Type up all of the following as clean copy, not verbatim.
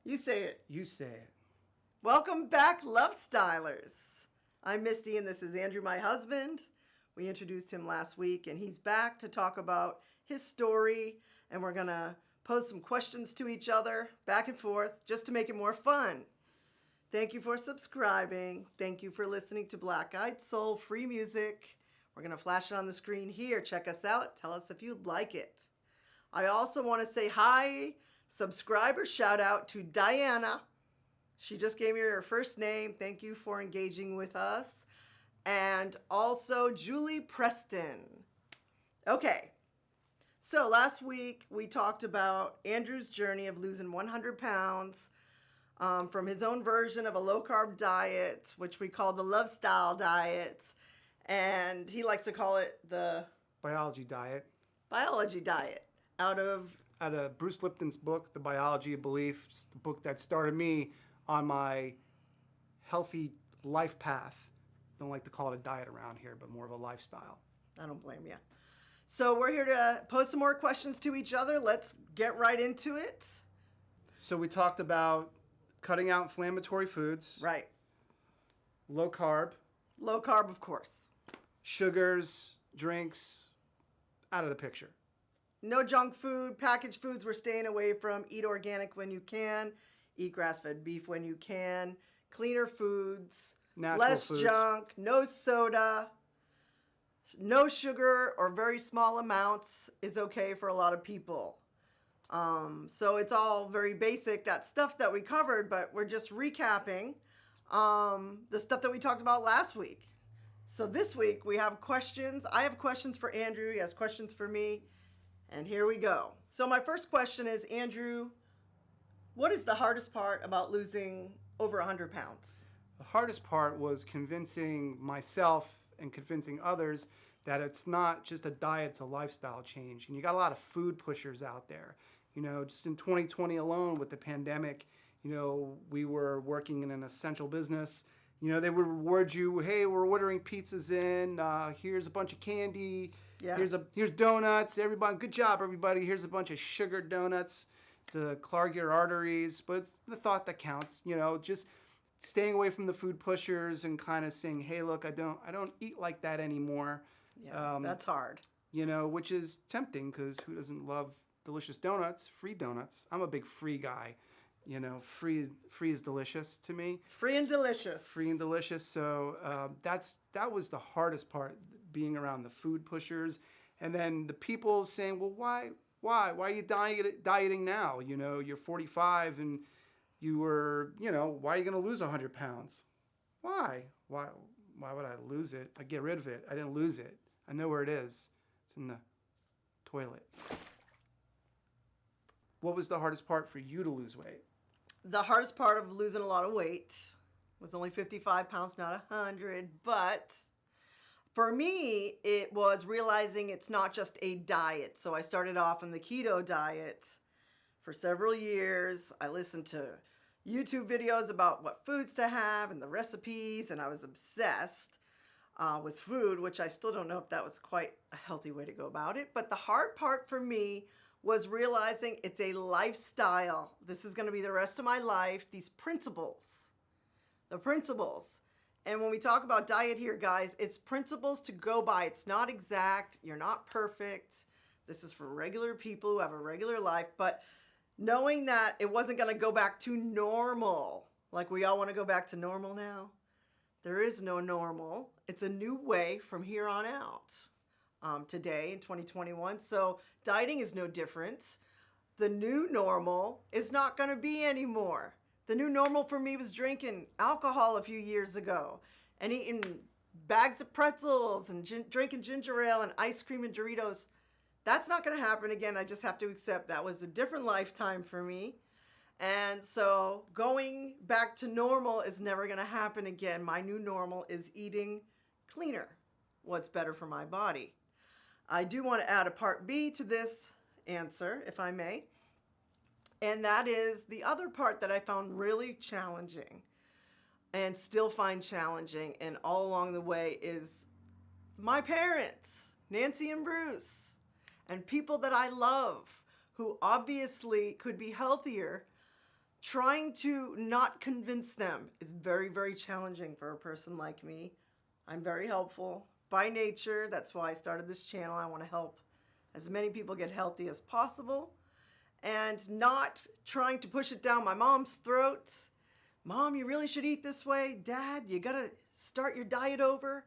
You say it. You say it. Welcome back, Love Stylers. I'm Misty and this is Andrew, my husband. We introduced him last week and he's back to talk about his story, and we're going to pose some questions to each other back and forth just to make it more fun. Thank you for subscribing. Thank you for listening to Black Eyed Soul free music. We're going to flash it on the screen here. Check us out. Tell us if you like it. I also want to say hi, subscriber shout out to Diana. She just gave me her first name. Thank you for engaging with us. And also Julie Preston. Okay. So last week we talked about Andrew's journey of losing 100 pounds from his own version of a low carb diet, which we call the Love Style diet. And he likes to call it the Biology diet. Biology diet. Out of Bruce Lipton's book, The Biology of Belief, the book that started me on my healthy life path. Don't like to call it a diet around here, but more of a lifestyle. I don't blame you. So we're here to pose some more questions to each other. Let's get right into it. So we talked about cutting out inflammatory foods. Right. Low carb. Low carb, of course. Sugars, drinks, out of the picture. No junk food, packaged foods we're staying away from. Eat organic when you can. Eat grass-fed beef when you can. Cleaner foods. Natural less foods. Junk. No soda. No sugar or very small amounts is okay for a lot of people. So it's all very basic, that stuff that we covered, but we're just recapping the stuff that we talked about last week. So this week we have questions. I have questions for Andrew. He has questions for me. And here we go. So my first question is, Andrew, what is the hardest part about losing over 100 pounds? The hardest part was convincing myself and convincing others that it's not just a diet, it's a lifestyle change. And you got a lot of food pushers out there. You know, just in 2020 alone with the pandemic, you know, we were working in an essential business. You know, they would reward you, hey, we're ordering pizzas in, here's a bunch of candy, here's donuts, everybody, good job, everybody, here's a bunch of sugar donuts to clog your arteries. But it's the thought that counts, you know, just staying away from the food pushers and kind of saying, hey, look, I don't eat like that anymore. Yeah, that's hard. You know, which is tempting because who doesn't love delicious donuts, free donuts? I'm a big free guy. You know, free is delicious to me. Free and delicious. Free and delicious. So that was the hardest part, being around the food pushers. And then the people saying, well, why are you dieting now? You know, you're 45 and you were, you know, why are you going to lose 100 pounds? Why would I lose it? I get rid of it. I didn't lose it. I know where it is. It's in the toilet. What was the hardest part for you to lose weight? The hardest part of losing a lot of weight was only 55 pounds, not 100. But for me, it was realizing it's not just a diet. So I started off on the keto diet for several years. I listened to YouTube videos about what foods to have and the recipes, and I was obsessed with food, which I still don't know if that was quite a healthy way to go about it. But the hard part for me was realizing it's a lifestyle. This is going to be the rest of my life. These principles, the principles. And when we talk about diet here, guys, it's principles to go by. It's not exact. You're not perfect. This is for regular people who have a regular life. But knowing that it wasn't going to go back to normal, like we all want to go back to normal now. There is no normal. It's a new way from here on out. Today in 2021. So dieting is no different. The new normal is not going to be anymore. The new normal for me was drinking alcohol a few years ago and eating bags of pretzels and drinking ginger ale and ice cream and Doritos. That's not going to happen again. I just have to accept that was a different lifetime for me. And so going back to normal is never going to happen again. My new normal is eating cleaner, what's better for my body. I do want to add a part B to this answer, if I may. And that is the other part that I found really challenging and still find challenging, and all along the way, is my parents, Nancy and Bruce, and people that I love who obviously could be healthier trying to not convince them is very, very challenging for a person like me. I'm very helpful by nature. That's why I started this channel. I want to help as many people get healthy as possible and not trying to push it down my mom's throat. Mom, you really should eat this way. Dad, you got to start your diet over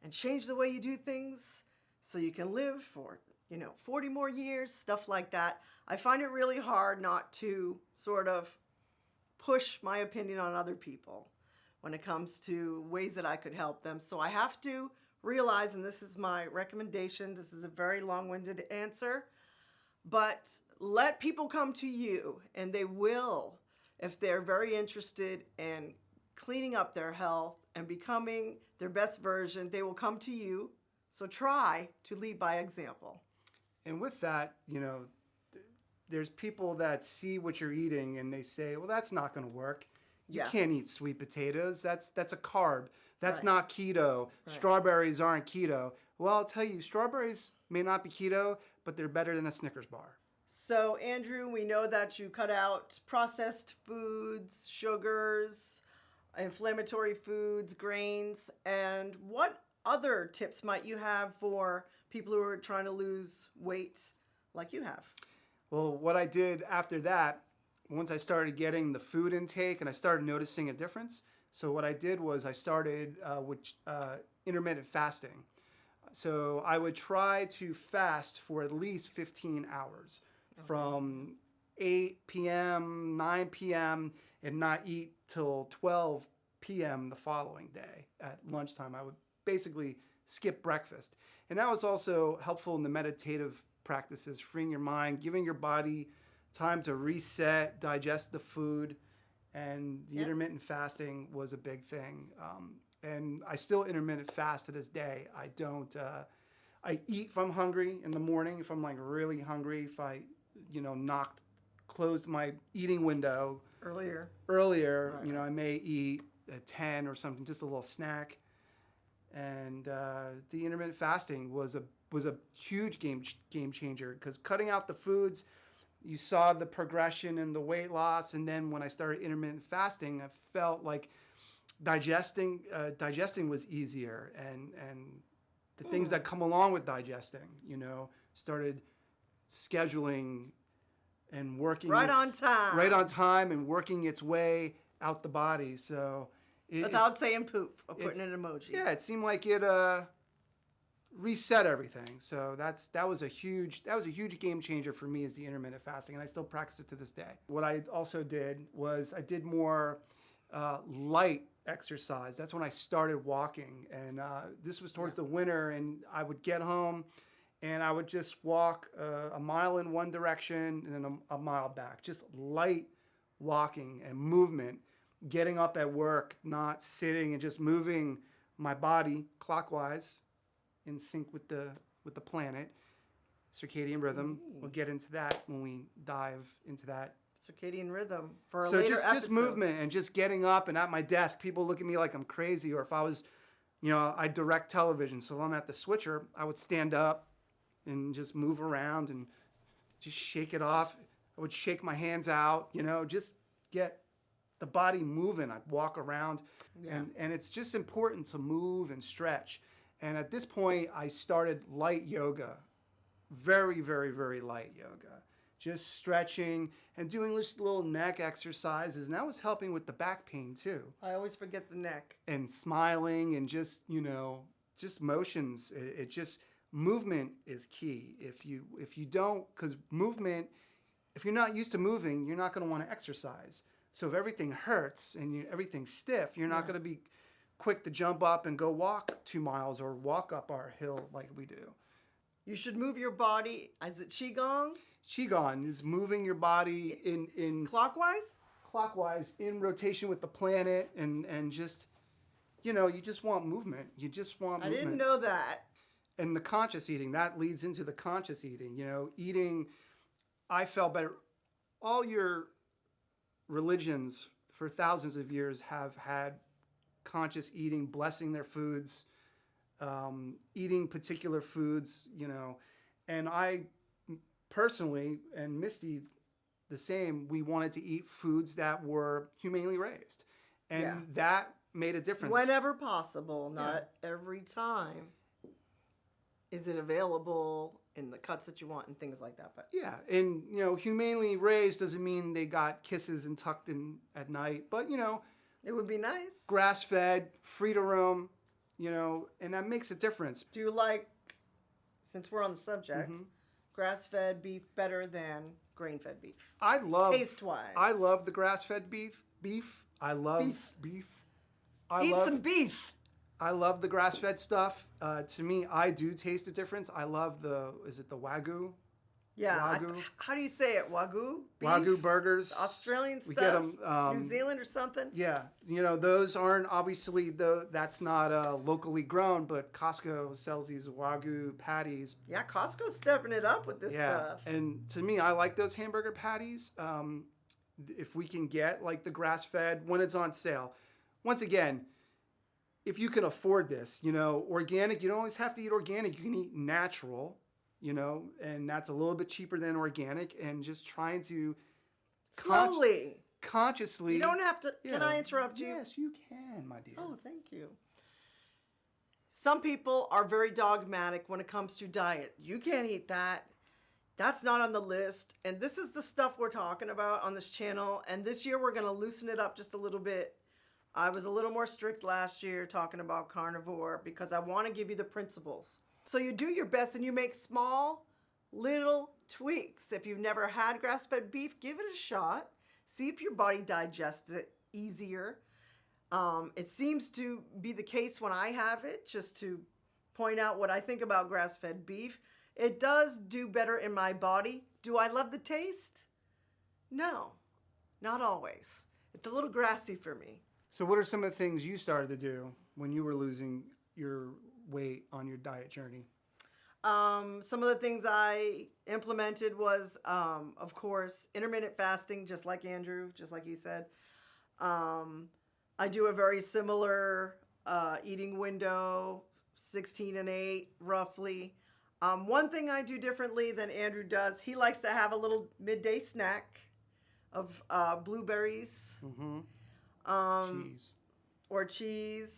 and change the way you do things so you can live for 40 more years, stuff like that. I find it really hard not to sort of push my opinion on other people when it comes to ways that I could help them. So I have to realize, and this is my recommendation, this is a very long-winded answer, but let people come to you, and they will, if they're very interested in cleaning up their health and becoming their best version, they will come to you. So try to lead by example. And with that, there's people that see what you're eating and they say, well, that's not going to work. You can't eat sweet potatoes. That's a carb. That's not keto. Right. Strawberries aren't keto. Well, I'll tell you, strawberries may not be keto, but they're better than a Snickers bar. So, Andrew, we know that you cut out processed foods, sugars, inflammatory foods, grains, and what other tips might you have for people who are trying to lose weight like you have? Well, what I did after that, once I started getting the food intake and I started noticing a difference, so what I did was I started with intermittent fasting. So I would try to fast for at least 15 hours from 8 p.m., 9 p.m., and not eat till 12 p.m. the following day at lunchtime. I would basically skip breakfast. And that was also helpful in the meditative practices, freeing your mind, giving your body time to reset, digest the food, and the intermittent fasting was a big thing. And I still intermittent fast to this day. I don't, I eat if I'm hungry in the morning, if I'm like really hungry, if I, closed my eating window earlier, right. I may eat at 10 or something, just a little snack. And the intermittent fasting was a huge game changer, because cutting out the foods, you saw the progression in the weight loss. And then when I started intermittent fasting, I felt like digesting was easier, and the things that come along with digesting, started scheduling and working right on time and working its way out the body. So without saying poop or putting an emoji. Yeah, it seemed like it reset everything. So that was a huge game changer for me, is the intermittent fasting, and I still practice it to this day. What I also did was I did more light exercise. That's when I started walking, and this was towards the winter, and I would get home and I would just walk a mile in one direction and then a mile back, just light walking and movement, getting up at work, not sitting, and just moving my body clockwise in sync with the planet, circadian rhythm. We'll get into that when we dive into that. Circadian rhythm for a later episode. So just movement and just getting up and at my desk. People look at me like I'm crazy, or if I was, I direct television. So if I'm at the switcher, I would stand up and just move around and just shake it off. I would shake my hands out, just get the body moving. I'd walk around, and it's just important to move and stretch. And at this point, I started light yoga, very, very, very light yoga, just stretching and doing just little neck exercises. And that was helping with the back pain too. I always forget the neck. And smiling and just, just motions. It just, movement is key. If you don't, because movement, if you're not used to moving, you're not going to want to exercise. So if everything hurts and everything's stiff, you're not going to be quick to jump up and go walk 2 miles or walk up our hill like we do. You should move your body. Is it Qigong? Qigong is moving your body in clockwise? Clockwise, in rotation with the planet, and just, you just want movement. You just want movement. I didn't know that. And the conscious eating, that leads into the conscious eating. Eating, I felt better. All your religions for thousands of years have had conscious eating, blessing their foods, eating particular foods, and I personally, and Misty the same. We wanted to eat foods that were humanely raised. And Yeah. that made a difference. Whenever possible, not every time is it available in the cuts that you want and things like that. But Yeah, and humanely raised doesn't mean they got kisses and tucked in at night, but it would be nice. grass-fed, free to roam, and that makes a difference. Do you like, since we're on the subject, grass-fed beef better than grain-fed beef? I love taste-wise. I love the grass-fed beef. I love beef. Eat some beef. I love the grass-fed stuff. To me, I do taste a difference. I love is it the Wagyu? Yeah. Wagyu. How do you say it? Wagyu? Beef? Wagyu burgers. Australian stuff? We get them. New Zealand or something? Yeah. Those aren't obviously, that's not locally grown, but Costco sells these Wagyu patties. Yeah, Costco's stepping it up with this stuff. And to me, I like those hamburger patties. If we can get like the grass-fed when it's on sale. Once again, if you can afford this, organic, you don't always have to eat organic. You can eat natural, and that's a little bit cheaper than organic. And just trying to slowly, consciously. You don't have to. Can I interrupt you? Yes, you can, my dear. Oh, thank you. Some people are very dogmatic when it comes to diet. You can't eat that. That's not on the list. And this is the stuff we're talking about on this channel. And this year we're going to loosen it up just a little bit. I was a little more strict last year talking about carnivore because I want to give you the principles. So you do your best and you make small little tweaks. If you've never had grass-fed beef, give it a shot. See if your body digests it easier. It seems to be the case when I have it, just to point out what I think about grass-fed beef. It does do better in my body. Do I love the taste? No, not always. It's a little grassy for me. So what are some of the things you started to do when you were losing your weight on your diet journey? Some of the things I implemented was, of course, intermittent fasting, just like Andrew, just like you said. I do a very similar eating window, 16 and 8, roughly. One thing I do differently than Andrew does, he likes to have a little midday snack of blueberries. Mm-hmm. Cheese. Or cheese.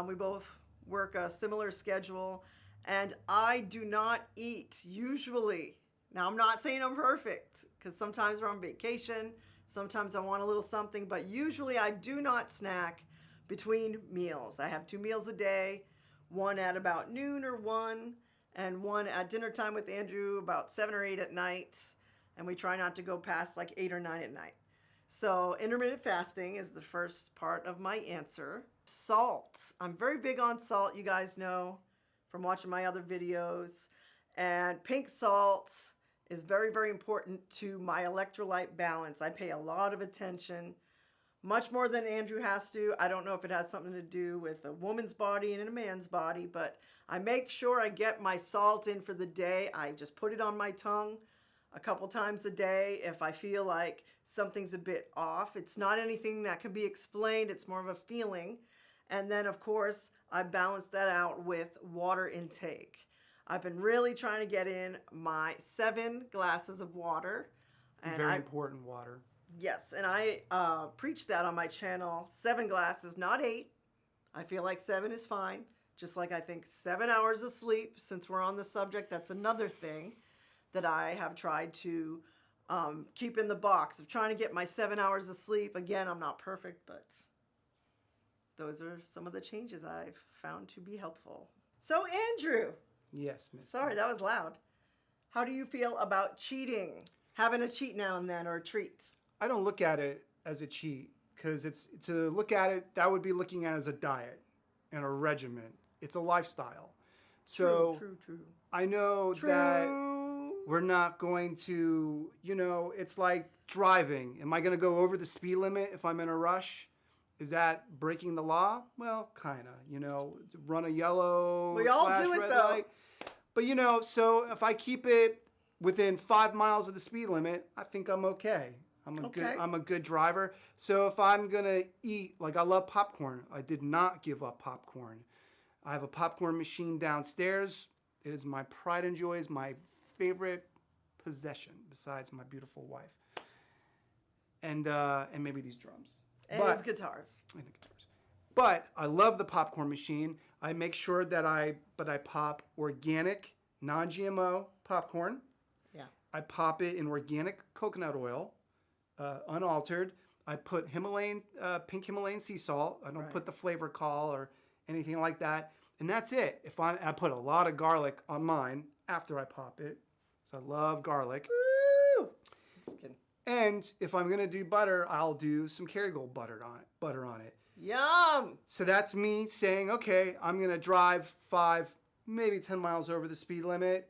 We both work a similar schedule. And I do not eat, usually. Now, I'm not saying I'm perfect, because sometimes we're on vacation. Sometimes I want a little something. But usually I do not snack between meals. I have 2 meals a day. One at about noon or 1. And one at dinner time with Andrew about 7 or 8 at night. And we try not to go past like 8 or 9 at night. So intermittent fasting is the first part of my answer. Salt. I'm very big on salt, you guys know from watching my other videos. And pink salt is very, very important to my electrolyte balance. I pay a lot of attention, much more than Andrew has to. I don't know if it has something to do with a woman's body and a man's body, but I make sure I get my salt in for the day. I just put it on my tongue a couple times a day if I feel like something's a bit off. It's not anything that can be explained. It's more of a feeling. And then, of course, I balance that out with water intake. I've been really trying to get in my 7 glasses of water. And Very important water. Yes, and I preach that on my channel. 7 glasses, not 8. I feel like 7 is fine. Just like I think 7 hours of sleep, since we're on the subject, that's another thing that I have tried to keep in the box of trying to get my 7 hours of sleep. Again, I'm not perfect, but those are some of the changes I've found to be helpful. So, Andrew. Yes, Miss. Sorry, that was loud. How do you feel about cheating? Having a cheat now and then or a treat? I don't look at it as a cheat because to look at it, that would be looking at it as a diet and a regimen. It's a lifestyle. So True. I know that we're not going to, it's like driving. Am I going to go over the speed limit if I'm in a rush? Is that breaking the law? Well, kind of, run a yellow We all / do it, red though. light. But, so if I keep it within 5 miles of the speed limit, I think I'm okay. I'm a good driver. So if I'm going to eat, like I love popcorn. I did not give up popcorn. I have a popcorn machine downstairs. It is my pride and joy. It's my favorite possession besides my beautiful wife. and maybe these drums. And his guitars. And the guitars. But I love the popcorn machine. I make sure that I pop organic, non-GMO popcorn. Yeah. I pop it in organic coconut oil, unaltered. I put pink Himalayan sea salt. I don't put the flavor call or anything like that. And that's it. I put a lot of garlic on mine after I pop it. So I love garlic. Woo! Just kidding. And if I'm gonna do butter, I'll do some Kerrygold butter on it. Yum! So that's me saying, okay, I'm gonna drive 5, maybe 10 miles over the speed limit.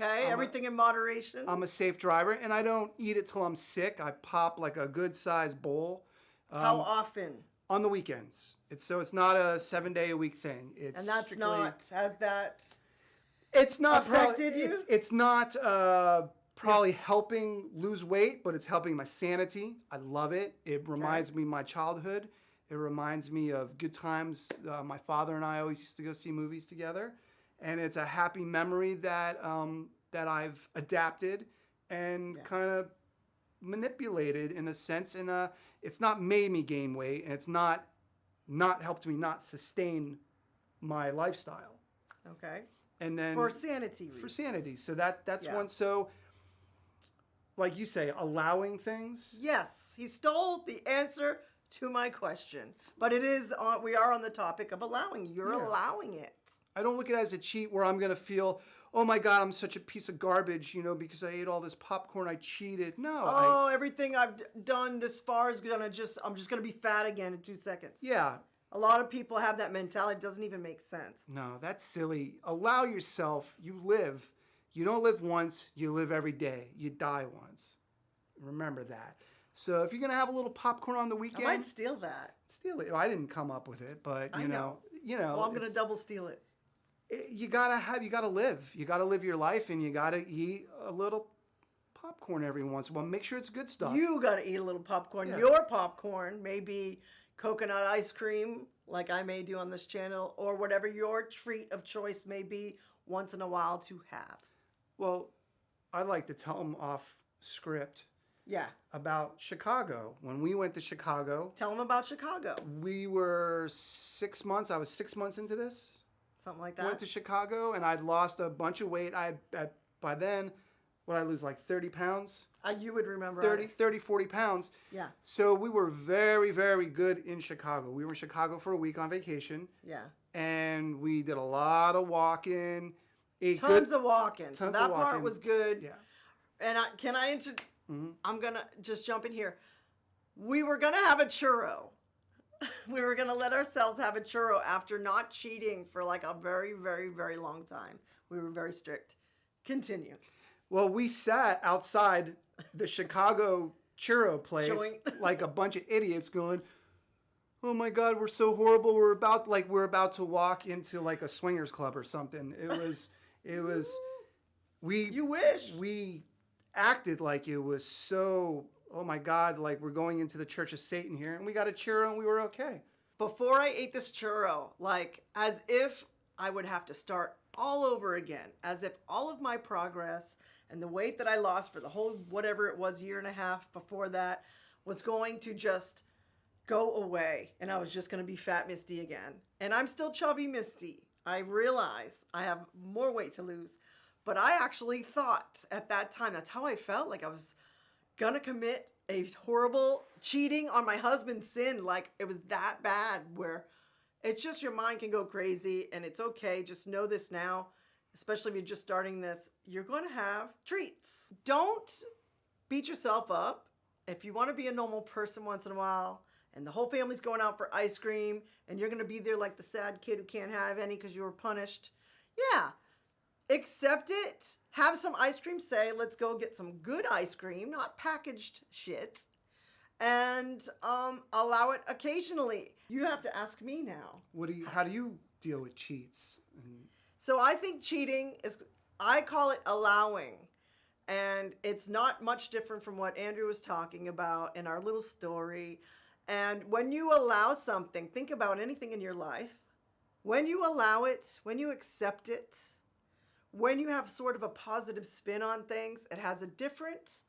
Everything in moderation. I'm a safe driver, and I don't eat it till I'm sick. I pop like a good sized bowl. How often? On the weekends. It's not a 7-day-a-week thing. It's And that's not, has that it's not affected you? It's not probably helping lose weight, but it's helping my sanity. I love it. It reminds me of my childhood. It reminds me of good times. My father and I always used to go see movies together. And it's a happy memory that I've adapted and kind of manipulated in a sense. And it's not made me gain weight, and it's not helped me not sustain my lifestyle. Okay. And then for sanity reasons. For sanity. So that's one. So like you say, allowing things. Yes, he stole the answer to my question. But we are on the topic of allowing. You're allowing it. I don't look at it as a cheat where I'm going to feel, oh my God, I'm such a piece of garbage, because I ate all this popcorn, I cheated. No. Everything I've done this far is I'm just going to be fat again in 2 seconds. Yeah. A lot of people have that mentality. It doesn't even make sense. No, that's silly. Allow yourself. You live. You don't live once. You live every day. You die once. Remember that. So if you're going to have a little popcorn on the weekend. I might steal that. Steal it. I didn't come up with it, but you know. Well, I'm going to double steal it. You gotta live. You gotta live your life, and you gotta eat a little popcorn every once in a while. Make sure it's good stuff. You gotta eat a little popcorn. Yeah. Your popcorn may be coconut ice cream, like I may do on this channel, or whatever your treat of choice may be once in a while to have. Well, I like to tell them off script. Yeah. About Chicago. When we went to Chicago. Tell them about Chicago. We were 6 months. I was 6 months into this. Something like that. Went to Chicago, and I'd lost a bunch of weight. By then, what I lose, like 30 pounds? You would remember. 40 pounds. Yeah. So we were very, very good in Chicago. We were in Chicago for a week on vacation. Yeah. And we did a lot of walking. Tons of walking. So that part was good. Yeah. And I'm going to just jump in here. We were going to have a churro. We were going to let ourselves have a churro after not cheating for like a very, very, very long time. We were very strict. Continue. Well, we sat outside the Chicago churro place like a bunch of idiots going, oh my God, we're so horrible. We're about to walk into like a swingers club or something. It was, you wish. We acted like it was so, oh my God, like we're going into the Church of Satan here, and we got a churro and we were okay. Before I ate this churro, like as if I would have to start all over again, as if all of my progress and the weight that I lost for the whole, whatever it was, year and a half before that was going to just go away, and I was just going to be fat Misty again. And I'm still chubby Misty. I realize I have more weight to lose, but I actually thought at that time, that's how I felt, like I was gonna commit a horrible cheating on my husband's sin. Like it was that bad, where it's just your mind can go crazy, and it's okay. Just know this now, especially if you're just starting this, you're going to have treats. Don't beat yourself up. If you want to be a normal person once in a while, and the whole family's going out for ice cream, and you're going to be there like the sad kid who can't have any because you were punished, yeah, accept it. Have some ice cream. Say, let's go get some good ice cream, not packaged shit. And allow it occasionally. You have to ask me now. How do you deal with cheats? So I think cheating I call it allowing. And it's not much different from what Andrew was talking about in our little story. And when you allow something, think about anything in your life. When you allow it, when you accept it, when you have sort of a positive spin on things, it has a different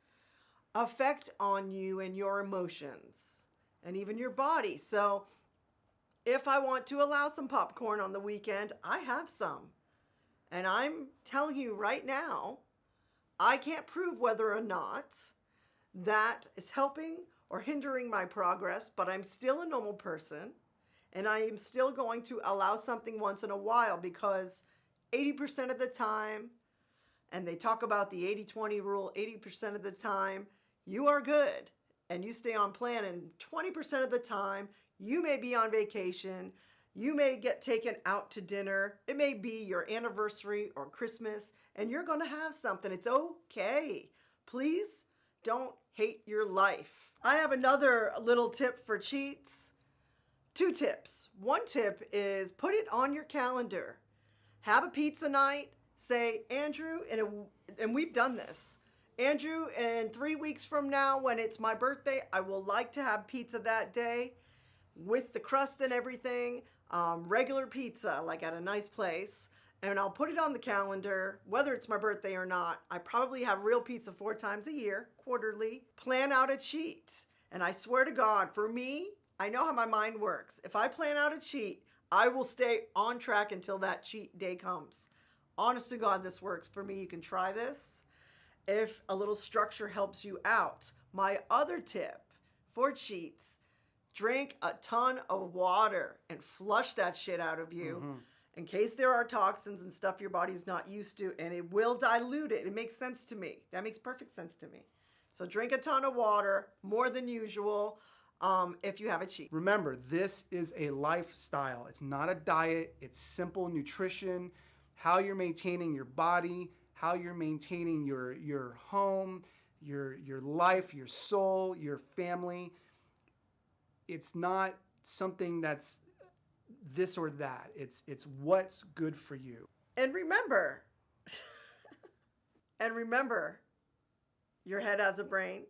effect on you and your emotions and even your body. So if I want to allow some popcorn on the weekend, I have some. And I'm telling you right now, I can't prove whether or not that is helping or hindering my progress, but I'm still a normal person. And I am still going to allow something once in a while because 80% of the time, and they talk about the 80-20 rule, 80% of the time, you are good and you stay on plan. And 20% of the time, you may be on vacation. You may get taken out to dinner. It may be your anniversary or Christmas, and you're going to have something. It's okay. Please don't hate your life. I have another little tip for cheats. 2 tips. 1 tip is put it on your calendar. Have a pizza night. Say, Andrew, and we've done this. Andrew, in 3 weeks from now, when it's my birthday, I will like to have pizza that day with the crust and everything. Regular pizza, like at a nice place. And I'll put it on the calendar, whether it's my birthday or not. I probably have real pizza 4 times a year, quarterly. Plan out a cheat. And I swear to God, for me, I know how my mind works. If I plan out a cheat, I will stay on track until that cheat day comes. Honest to God, this works for me. You can try this if a little structure helps you out. My other tip for cheats, drink a ton of water and flush that shit out of you in case there are toxins and stuff your body's not used to, and it will dilute it. It makes sense to me. That makes perfect sense to me. So drink a ton of water, more than usual, if you have a cheat. Remember, this is a lifestyle. It's not a diet. It's simple nutrition, how you're maintaining your body, how you're maintaining your home, your life, your soul, your family. It's not something that's this or that. It's what's good for you. And remember, your head has a brain,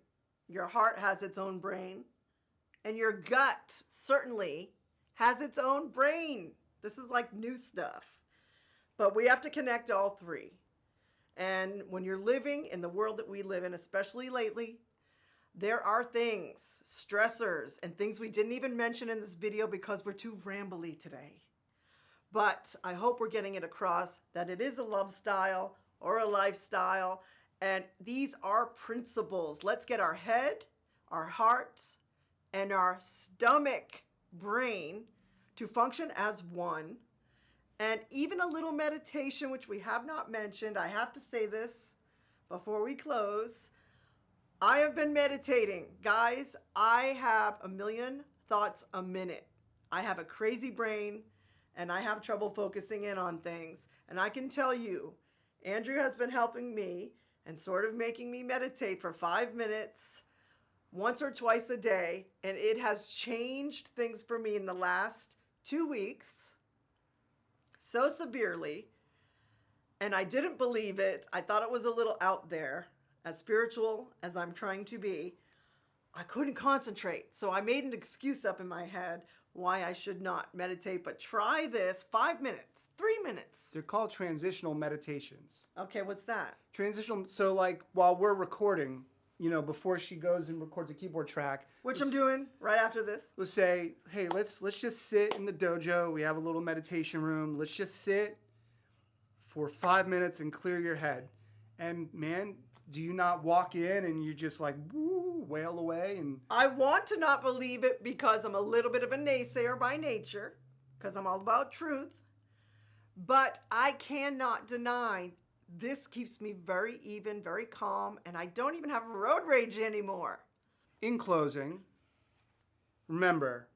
your heart has its own brain, and your gut certainly has its own brain. This is like new stuff. But we have to connect all 3. And when you're living in the world that we live in, especially lately, there are things, stressors, and things we didn't even mention in this video because we're too rambly today. But I hope we're getting it across that it is a love style or a lifestyle, and these are principles. Let's get our head, our heart, and our stomach, brain to function as one. And even a little meditation, which we have not mentioned. I have to say this before we close. I have been meditating. Guys, I have 1,000,000 thoughts a minute. I have a crazy brain and I have trouble focusing in on things. And I can tell you, Andrew has been helping me and sort of making me meditate for 5 minutes once or twice a day. And it has changed things for me in the last 2 weeks so severely. And I didn't believe it. I thought it was a little out there. As spiritual as I'm trying to be, I couldn't concentrate. So I made an excuse up in my head why I should not meditate. But try this 5 minutes, 3 minutes. They're called transitional meditations. Okay, what's that? Transitional, so like while we're recording, you know, before she goes and records a keyboard track. Which I'm doing right after this. We'll say, hey, let's just sit in the dojo. We have a little meditation room. Let's just sit for 5 minutes and clear your head. And man, do you not walk in and you just like woo, wail away? And I want to not believe it because I'm a little bit of a naysayer by nature, because I'm all about truth. But I cannot deny this keeps me very even, very calm, and I don't even have road rage anymore. In closing, remember,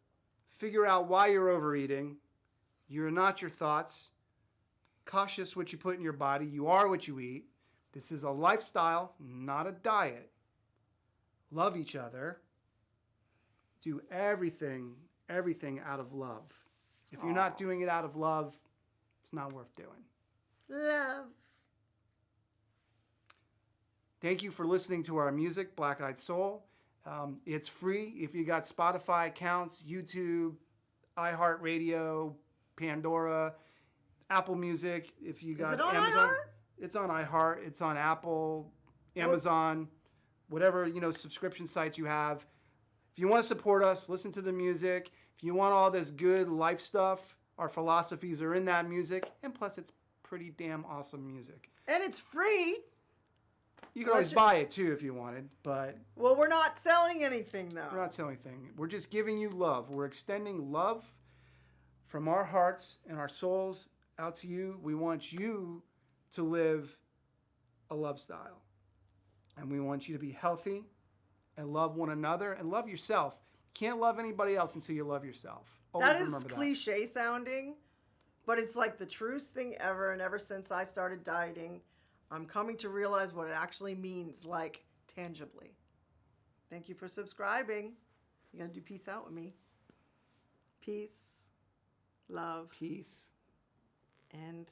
figure out why you're overeating. You're not your thoughts. Cautious what you put in your body. You are what you eat. This is a lifestyle, not a diet. Love each other. Do everything out of love. If you're not doing it out of love, it's not worth doing. Love. Thank you for listening to our music, Black Eyed Soul. It's free if you got Spotify accounts, YouTube, iHeartRadio, Pandora, Apple Music. If you got Is it on Amazon. iHeart? It's on iHeart. It's on Apple, Amazon, whatever, subscription sites you have. If you want to support us, listen to the music. If you want all this good life stuff, our philosophies are in that music. And plus, it's pretty damn awesome music. And it's free. You can always buy it, too, if you wanted. But well, we're not selling anything, though. We're not selling anything. We're just giving you love. We're extending love from our hearts and our souls out to you. We want you to live a love style. And we want you to be healthy and love one another and love yourself. You can't love anybody else until you love yourself. Always that is remember that. Cliche sounding, but it's like the truest thing ever. And ever since I started dieting, I'm coming to realize what it actually means, like tangibly. Thank you for subscribing. You gonna do peace out with me? Peace, love, peace, and